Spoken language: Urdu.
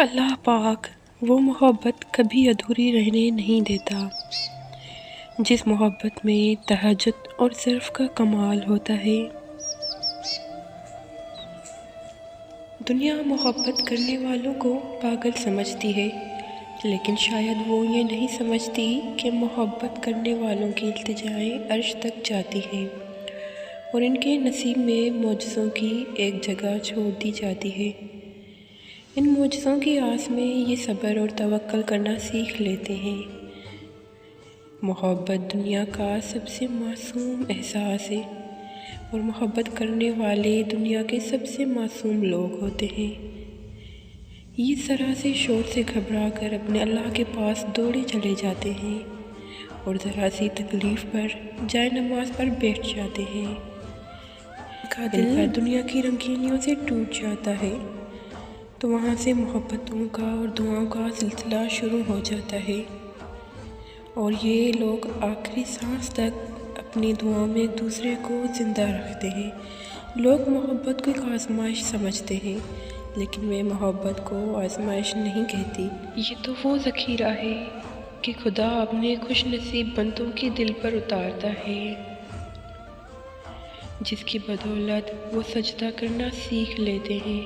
اللہ پاک وہ محبت کبھی ادھوری رہنے نہیں دیتا جس محبت میں تہجد اور ظرف کا کمال ہوتا ہے۔ دنیا محبت کرنے والوں کو پاگل سمجھتی ہے، لیکن شاید وہ یہ نہیں سمجھتی کہ محبت کرنے والوں کی التجائیں عرش تک جاتی ہیں اور ان کے نصیب میں معجزوں کی ایک جگہ چھوڑ دی جاتی ہے۔ ان معجزوں کی آس میں یہ صبر اور توکل کرنا سیکھ لیتے ہیں۔ محبت دنیا کا سب سے معصوم احساس ہے اور محبت کرنے والے دنیا کے سب سے معصوم لوگ ہوتے ہیں۔ یہ ذرا سے شور سے گھبرا کر اپنے اللہ کے پاس دوڑے چلے جاتے ہیں اور ذرا سی تکلیف پر جائے نماز پر بیٹھ جاتے ہیں۔ ان کا دل دنیا کی رنگینیوں سے ٹوٹ جاتا ہے تو وہاں سے محبتوں کا اور دعاؤں کا سلسلہ شروع ہو جاتا ہے، اور یہ لوگ آخری سانس تک اپنی دعاؤں میں ایک دوسرے کو زندہ رکھتے ہیں۔ لوگ محبت کو ایک آزمائش سمجھتے ہیں، لیکن وہ محبت کو آزمائش نہیں کہتی۔ یہ تو وہ ذخیرہ ہے کہ خدا اپنے خوش نصیب بندوں کے دل پر اتارتا ہے، جس کی بدولت وہ سجدہ کرنا سیکھ لیتے ہیں۔